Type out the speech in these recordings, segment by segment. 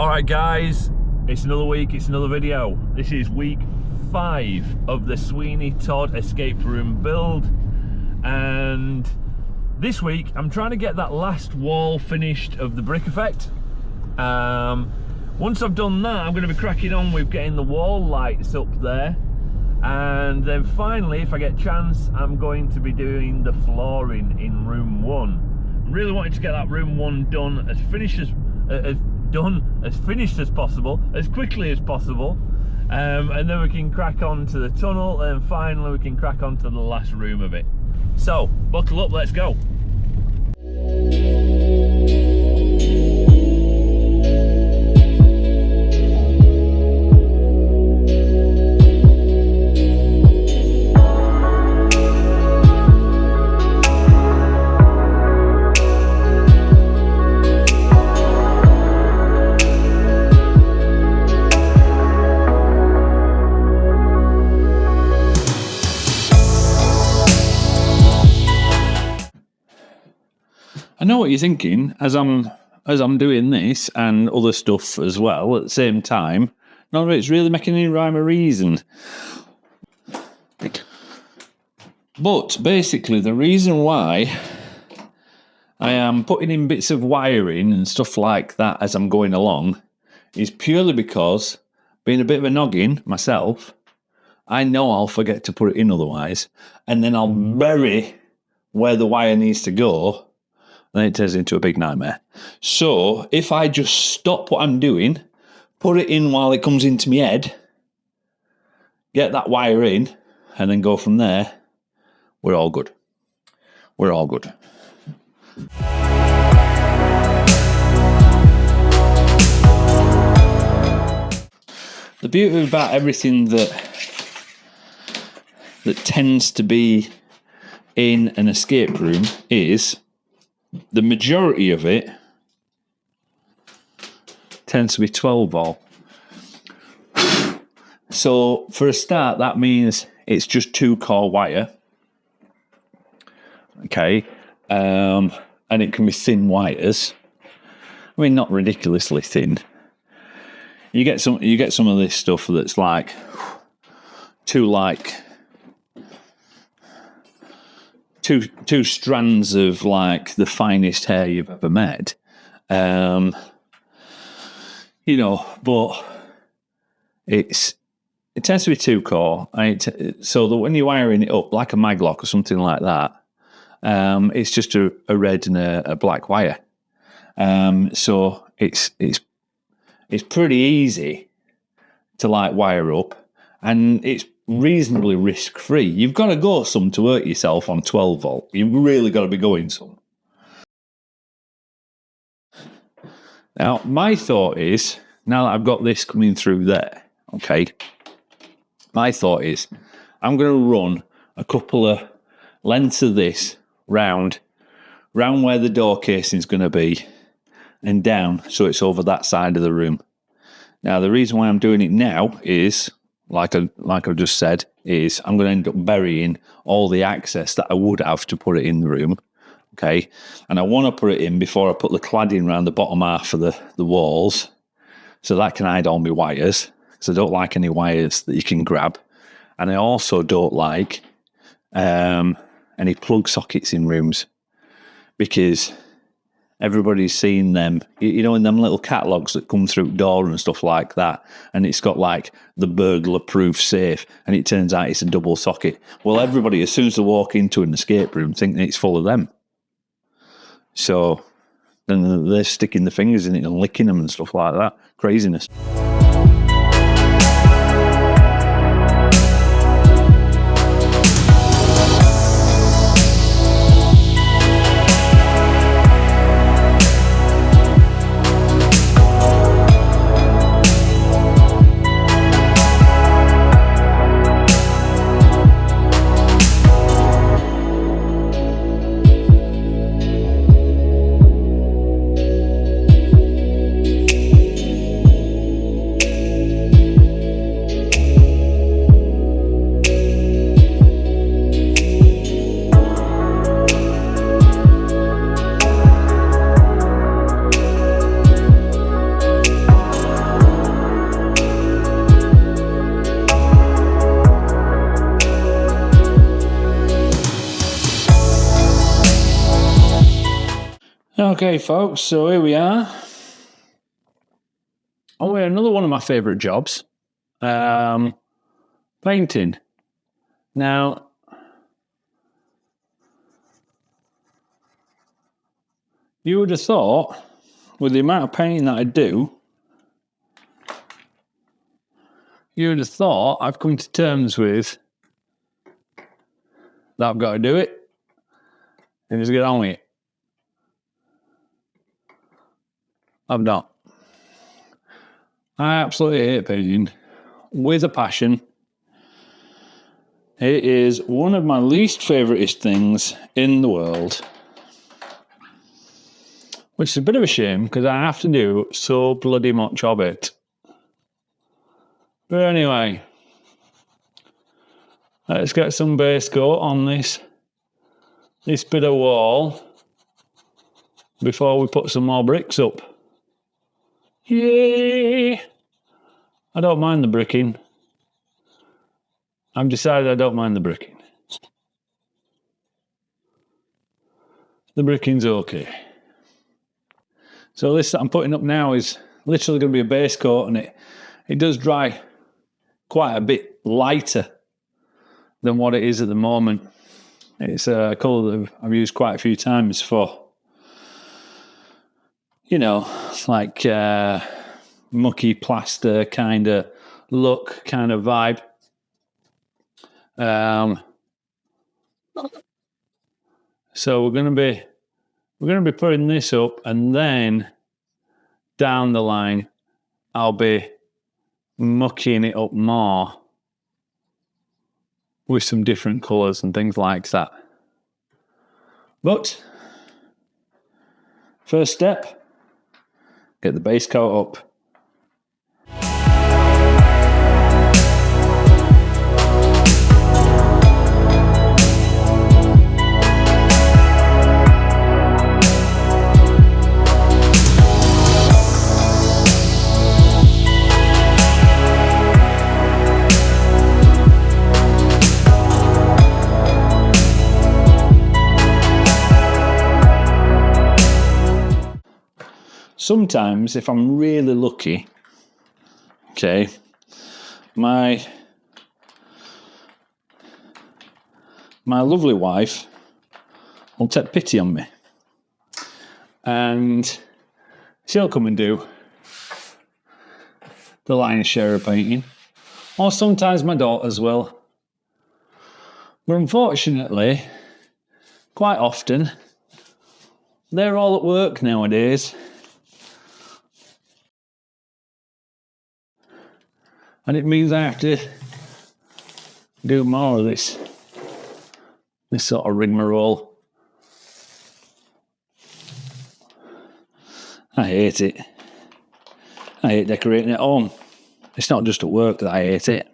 Alright guys, it's another week, it's another video. This is week 5 of the Sweeney Todd escape room build, and this week I'm trying to get that last wall finished of the brick effect. Once I've done that, I'm going to be cracking on with getting the wall lights up there, and then finally, if I get a chance, I'm going to be doing the flooring in room 1. I'm really wanting to get that room 1 done as finished as possible, as quickly as possible, and then we can crack on to the tunnel, and finally we can crack on to the last room of it. So buckle up, let's go. I know what you're thinking as I'm doing this and other stuff as well at the same time. None of it's really making any rhyme or reason. But basically, the reason why I am putting in bits of wiring and stuff like that as I'm going along is purely because, being a bit of a noggin myself, I know I'll forget to put it in otherwise, and then I'll bury where the wire needs to go. Then it turns into a big nightmare. So if I just stop what I'm doing, put it in while it comes into my head, get that wire in, and then go from there, we're all good. We're all good. The beauty about everything that tends to be in an escape room is the majority of it tends to be 12 volt. So for a start, that means it's just 2 core wire. Okay. And it can be thin wires. I mean, not ridiculously thin. You get some of this stuff that's like two strands of like the finest hair you've ever met, but it tends to be 2 core, so that when you're wiring it up like a maglock or something like that, it's just a red and a black wire, so it's pretty easy to like wire up, and it's reasonably risk-free. You've got to go some to hurt yourself on 12 volt. You've really got to be going some. Now, my thought is, now that I've got this coming through there, okay, my thought is, I'm going to run a couple of lengths of this round where the door casing is going to be, and down so it's over that side of the room. Now, the reason why I'm doing it now is, like I've just said, is I'm going to end up burying all the access that I would have to put it in the room, okay? And I want to put it in before I put the cladding around the bottom half of the walls, so that can hide all my wires, because I don't like any wires that you can grab. And I also don't like any plug sockets in rooms, because everybody's seen them, in them little catalogues that come through the door and stuff like that, and it's got like the burglar-proof safe, and it turns out it's a double socket. Well, everybody, as soon as they walk into an escape room, think that it's full of them. So then they're sticking their fingers in it and licking them and stuff like that. Craziness. Okay, folks, so here we are. Oh, yeah, another one of my favourite jobs. Painting. Now, you would have thought, with the amount of painting that I do, you would have thought I've come to terms with that I've got to do it and just get on with it. I've not. I absolutely hate painting with a passion. It is one of my least favouriteest things in the world. Which is a bit of a shame because I have to do so bloody much of it. But anyway, let's get some base coat on this bit of wall before we put some more bricks up. Yay! I don't mind the bricking. I've decided I don't mind the bricking. The bricking's okay. So this that I'm putting up now is literally going to be a base coat, and it does dry quite a bit lighter than what it is at the moment. It's a colour that I've used quite a few times for, you know, like mucky plaster kind of look, kind of vibe. So we're going to be putting this up, and then down the line I'll be mucking it up more with some different colours and things like that. But first step, get the base coat up. Sometimes, if I'm really lucky, okay, my lovely wife will take pity on me, and she'll come and do the lion's share of painting, or sometimes my daughters will. But unfortunately, quite often, they're all at work nowadays. And it means I have to do more of this sort of rigmarole. I hate it. I hate decorating at home. It's not just at work that I hate it.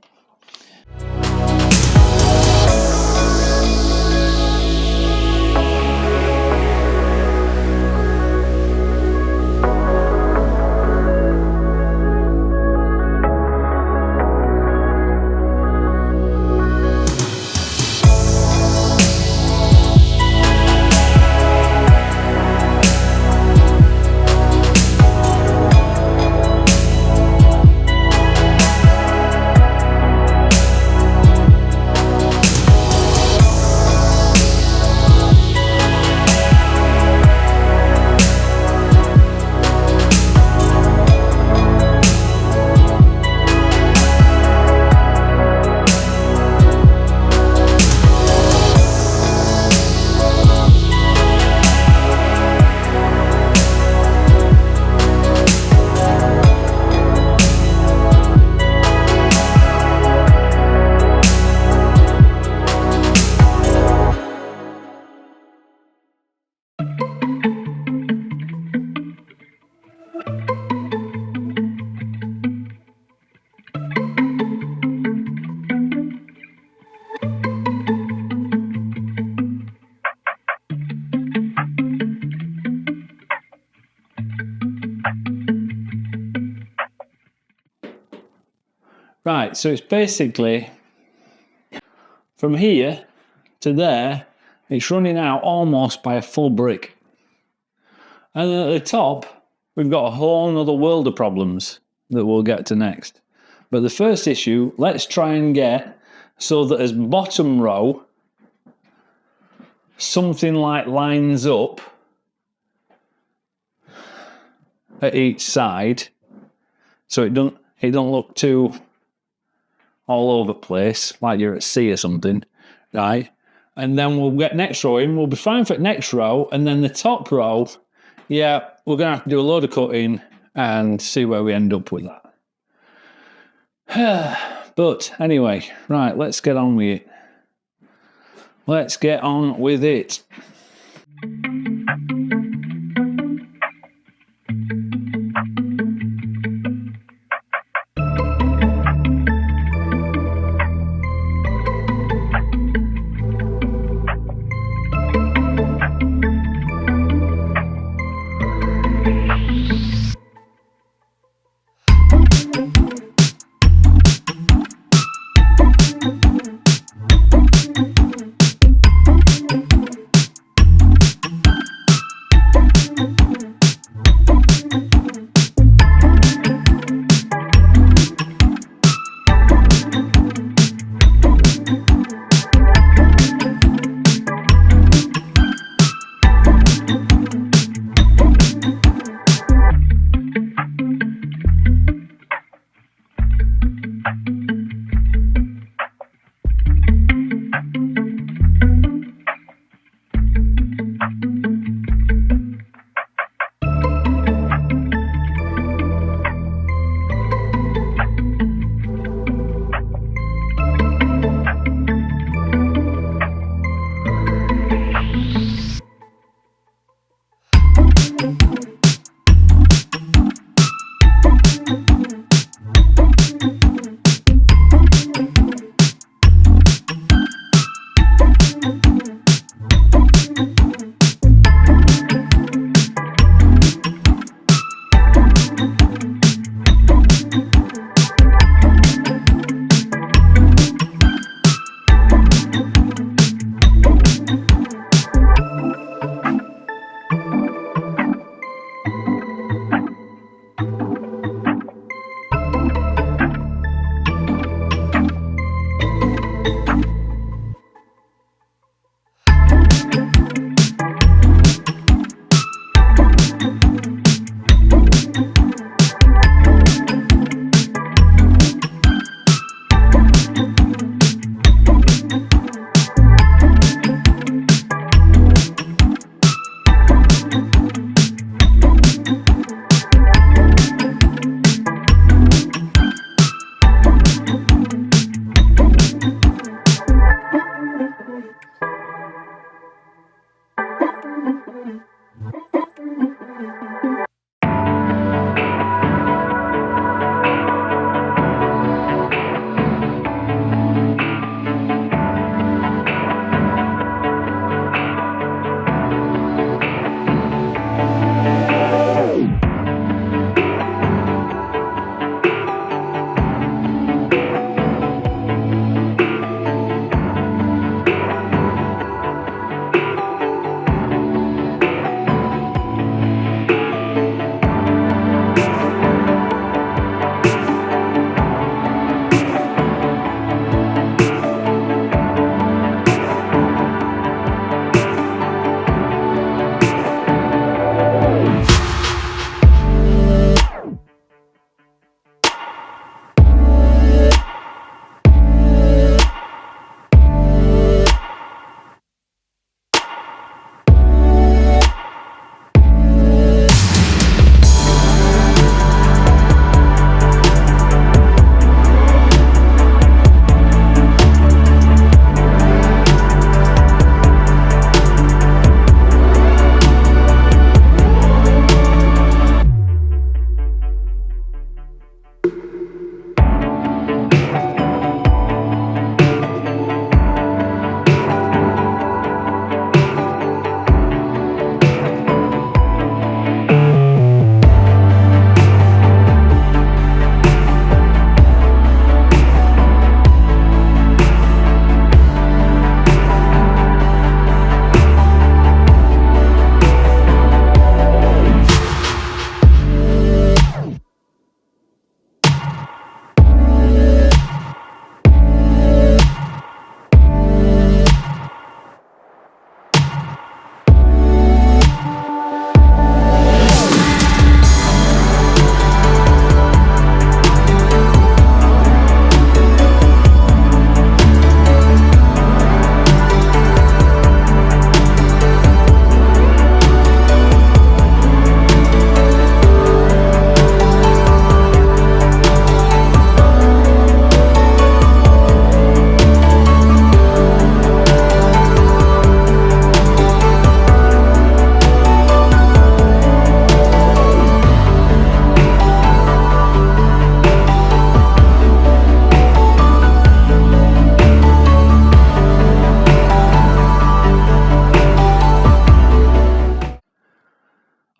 Right, so it's basically from here to there, it's running out almost by a full brick. And at the top, we've got a whole other world of problems that we'll get to next. But the first issue, let's try and get so that as bottom row, something like lines up at each side, so it don't look too all over the place, like you're at sea or something, right? And then we'll get next row in, we'll be fine for next row, and then the top row, yeah, we're going to have to do a load of cutting and see where we end up with that. But anyway, right, let's get on with it. Let's get on with it.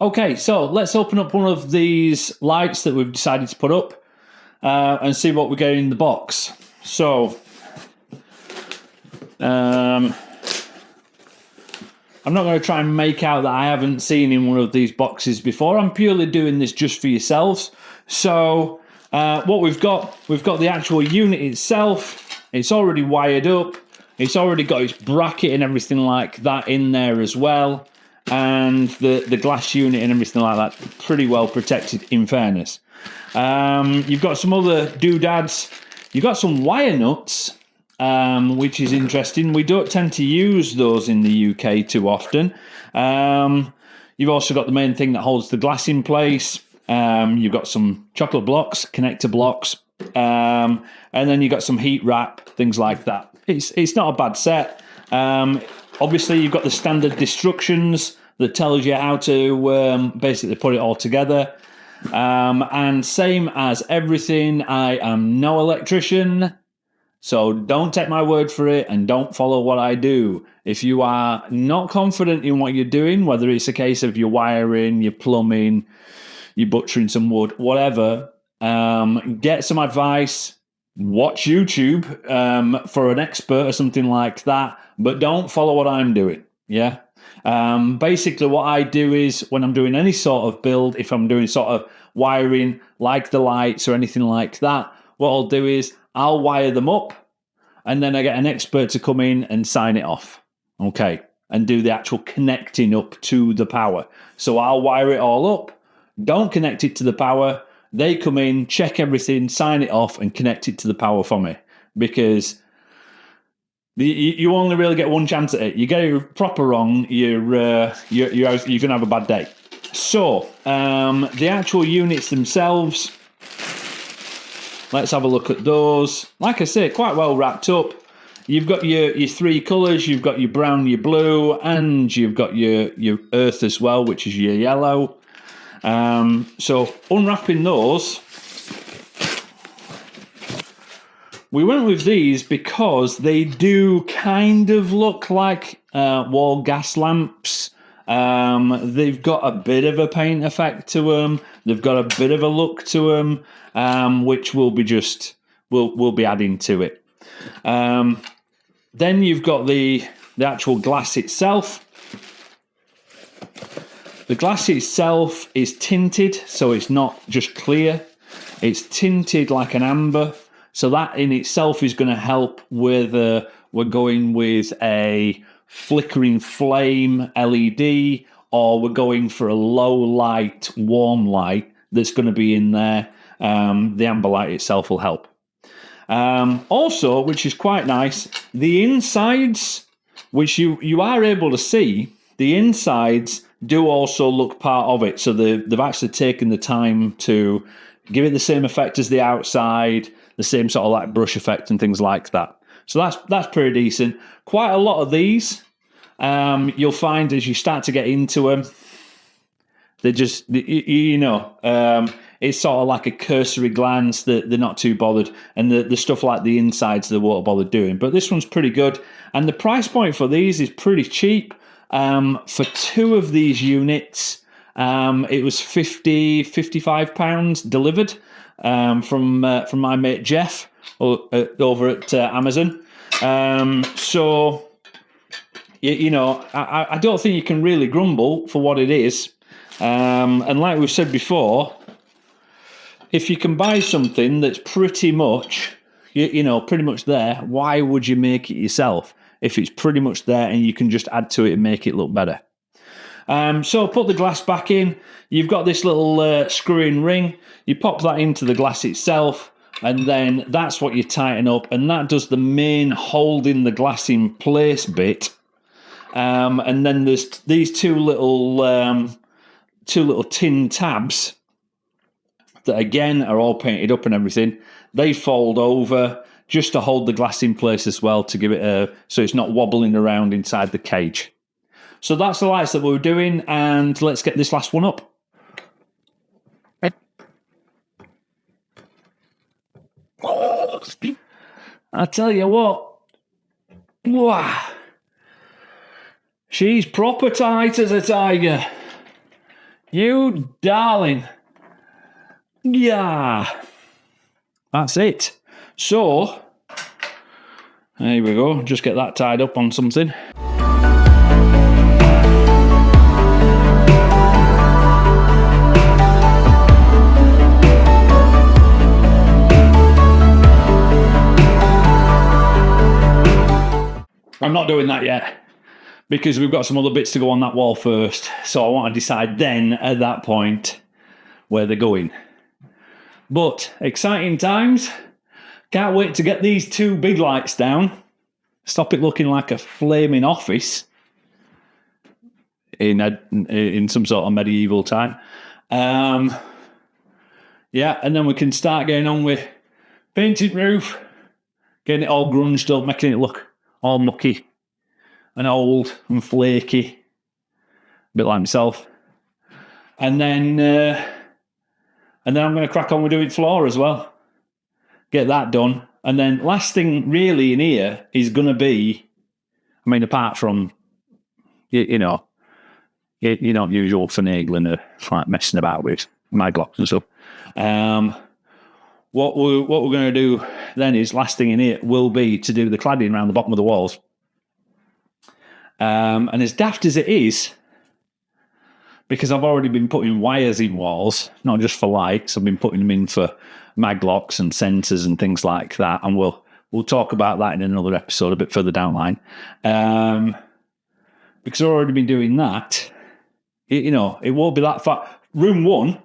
Okay, so let's open up one of these lights that we've decided to put up and see what we get in the box. So, I'm not going to try and make out that I haven't seen in one of these boxes before. I'm purely doing this just for yourselves. So, what we've got the actual unit itself. It's already wired up. It's already got its bracket and everything like that in there as well. And the glass unit and everything like that, pretty well protected in fairness. You've got some other doodads. You've got some wire nuts, which is interesting. We don't tend to use those in the UK too often. You've also got the main thing that holds the glass in place. You've got some chocolate blocks, connector blocks, and then you've got some heat wrap, things like that. It's not a bad set. Obviously, you've got the standard instructions that tells you how to basically put it all together. And same as everything, I am no electrician, so don't take my word for it and don't follow what I do. If you are not confident in what you're doing, whether it's a case of your wiring, your plumbing, you're butchering some wood, whatever, get some advice, watch YouTube for an expert or something like that, but don't follow what I'm doing, yeah? Basically, what I do is when I'm doing any sort of build, if I'm doing sort of wiring like the lights or anything like that, what I'll do is I'll wire them up and then I get an expert to come in and sign it off, okay, and do the actual connecting up to the power. So I'll wire it all up, don't connect it to the power. They come in, check everything, sign it off, and connect it to the power for me, because you only really get one chance at it. You get it proper wrong, you're going to have a bad day. So, the actual units themselves, let's have a look at those. Like I say, quite well wrapped up. You've got your three colours. You've got your brown, your blue, and you've got your earth as well, which is your yellow. So, unwrapping those, we went with these because they do kind of look like wall gas lamps. They've got a bit of a paint effect to them. They've got a bit of a look to them, which we'll be adding to it. Then you've got the actual glass itself. The glass itself is tinted, so it's not just clear. It's tinted like an amber. So that in itself is going to help with, we're going with a flickering flame LED, or we're going for a low light, warm light that's going to be in there. The amber light itself will help. Also, which is quite nice, the insides, which you are able to see, the insides do also look part of it. So they've actually taken the time to give it the same effect as the outside, the same sort of like brush effect and things like that. So that's pretty decent. Quite a lot of these, you'll find as you start to get into them, they just, it's sort of like a cursory glance that they're not too bothered. And the stuff like the insides, they won't bother doing. But this one's pretty good. And the price point for these is pretty cheap. For two of these units, it was £55 delivered from my mate Jeff over at Amazon. So, I don't think you can really grumble for what it is. And like we've said before, if you can buy something that's pretty much, pretty much there, why would you make it yourself if it's pretty much there and you can just add to it and make it look better? So put the glass back in. You've got this little screw-in ring. You pop that into the glass itself, and then that's what you tighten up, and that does the main holding the glass in place bit. And then there's these two little tin tabs that again are all painted up and everything. They fold over just to hold the glass in place as well, to give it so it's not wobbling around inside the cage. So that's the lights that we were doing, and let's get this last one up. I tell you what, wow, she's proper tight as a tiger. You darling. Yeah. That's it. So, there we go. Just get that tied up on something. I'm not doing that yet because we've got some other bits to go on that wall first. So I want to decide then at that point where they're going. But exciting times. Can't wait to get these two big lights down. Stop it looking like a flaming office in some sort of medieval time. Yeah, and then we can start getting on with painted roof, getting it all grunged up, making it look all mucky and old and flaky, a bit like myself. And then I'm going to crack on with doing floor as well. Get that done. And then last thing really in here is going to be, I mean, apart from, you know, usual finagling or like messing about with mag locks and stuff. What we're going to do then is, last thing in here will be to do the cladding around the bottom of the walls. And as daft as it is, because I've already been putting wires in walls, not just for lights, I've been putting them in for mag locks and sensors and things like that, and we'll talk about that in another episode a bit further down the line. Because I've already been doing that, it won't be that far. Room 1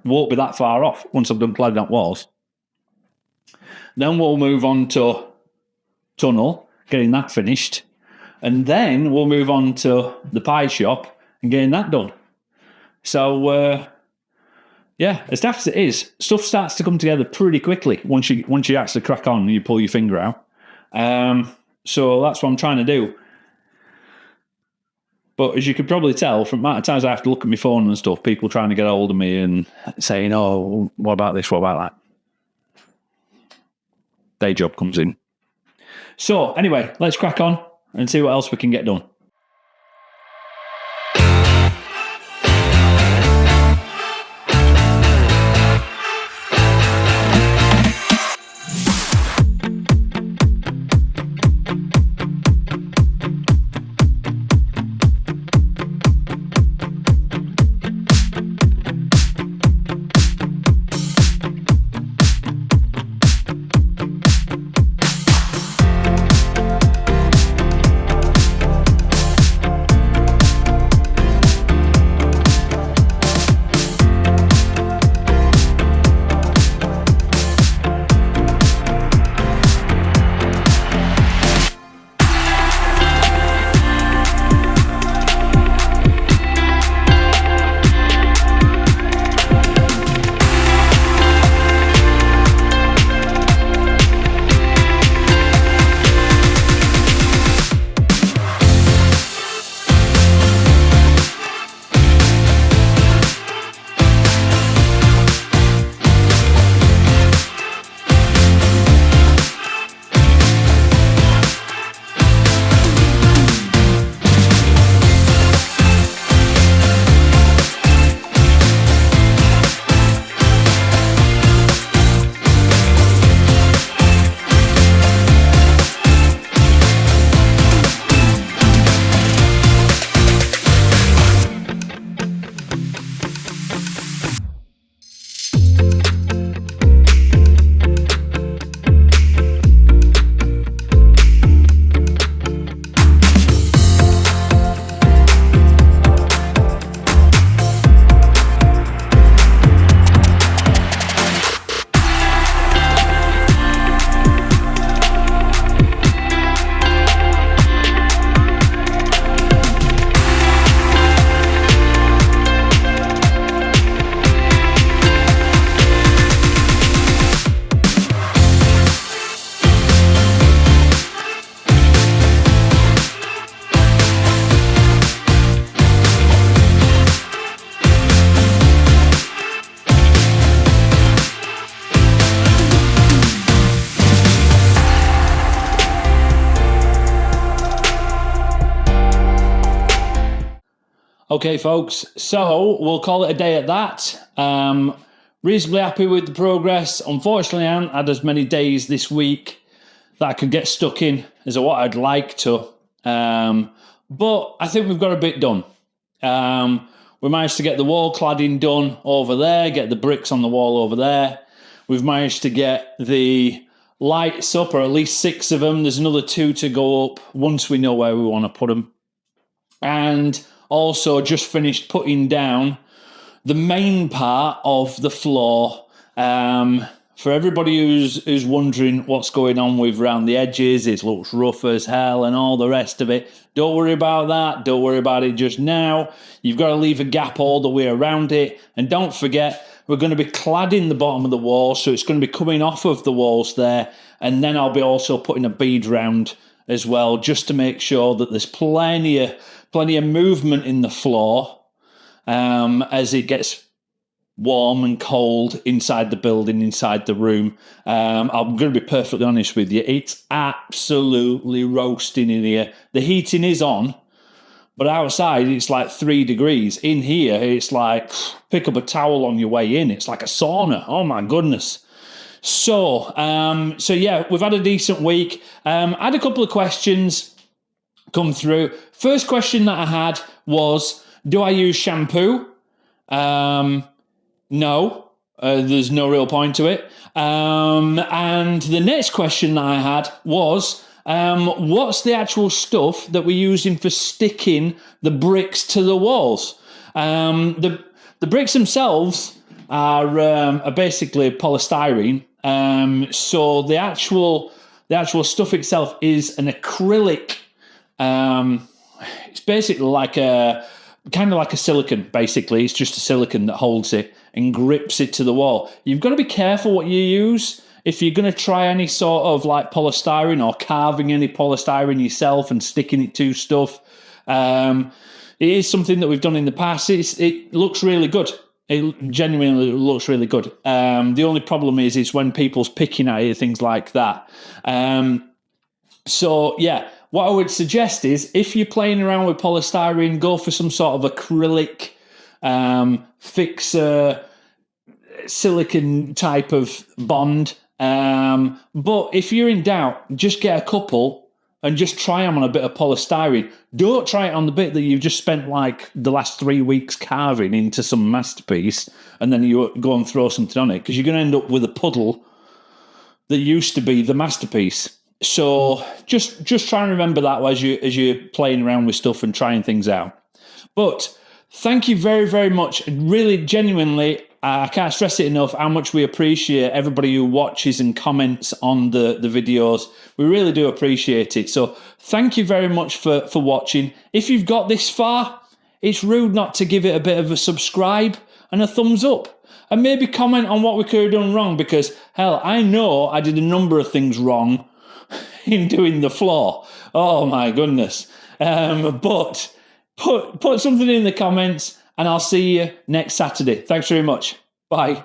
won't be that far off once I've done cladding up walls. Then we'll move on to tunnel, getting that finished. And then we'll move on to the pie shop and getting that done. So, yeah, as daft as it is, stuff starts to come together pretty quickly once you actually crack on and you pull your finger out. So that's what I'm trying to do. But as you could probably tell, from the amount of times I have to look at my phone and stuff, people trying to get hold of me and saying, oh, what about this, what about that? Day job comes in. So, anyway, let's crack on and see what else we can get done. Okay, folks, so we'll call it a day at that. Reasonably happy with the progress. Unfortunately, I haven't had as many days this week that I could get stuck in as what I'd like to. But I think we've got a bit done. We managed to get the wall cladding done over there, get the bricks on the wall over there. We've managed to get the lights up, or at least 6 of them. There's another 2 to go up once we know where we want to put them. And also just finished putting down the main part of the floor. For everybody who's wondering what's going on with around the edges, it looks rough as hell and all the rest of it. Don't worry about that. Don't worry about it just now. You've got to leave a gap all the way around it. And don't forget, we're going to be cladding the bottom of the wall, so it's going to be coming off of the walls there. And then I'll be also putting a bead round as well, just to make sure that there's plenty of movement in the floor as it gets warm and cold inside the building, inside the room. I'm going to be perfectly honest with you. It's absolutely roasting in here. The heating is on, but outside it's like 3 degrees. In here, it's like pick up a towel on your way in. It's like a sauna. Oh my goodness. So yeah, we've had a decent week. I had a couple of questions come through. First question that I had was, do I use shampoo? No, there's no real point to it. And the next question that I had was, what's the actual stuff that we're using for sticking the bricks to the walls? The bricks themselves are basically polystyrene. So the actual stuff itself is an acrylic. It's basically like a silicone. Basically, it's just a silicone that holds it and grips it to the wall. You've got to be careful what you use if you're going to try any sort of like polystyrene or carving any polystyrene yourself and sticking it to stuff. It is something that we've done in the past. It looks really good. It genuinely looks really good. The only problem is when people's picking at it, things like that. So yeah, what I would suggest is if you're playing around with polystyrene, go for some sort of acrylic fixer silicon type of bond. But if you're in doubt, just get a couple and just try them on a bit of polystyrene. Don't try it on the bit that you've just spent like the last 3 weeks carving into some masterpiece, and then you go and throw something on it, because you're going to end up with a puddle that used to be the masterpiece. So just try and remember that as you're playing around with stuff and trying things out. But thank you very, very much. Really, genuinely, I can't stress it enough how much we appreciate everybody who watches and comments on the videos. We really do appreciate it. So thank you very much for watching. If you've got this far, it's rude not to give it a bit of a subscribe and a thumbs up. And maybe comment on what we could have done wrong, because, hell, I know I did a number of things wrong in doing the floor. Oh, my goodness. But put something in the comments, and I'll see you next Saturday. Thanks very much. Bye.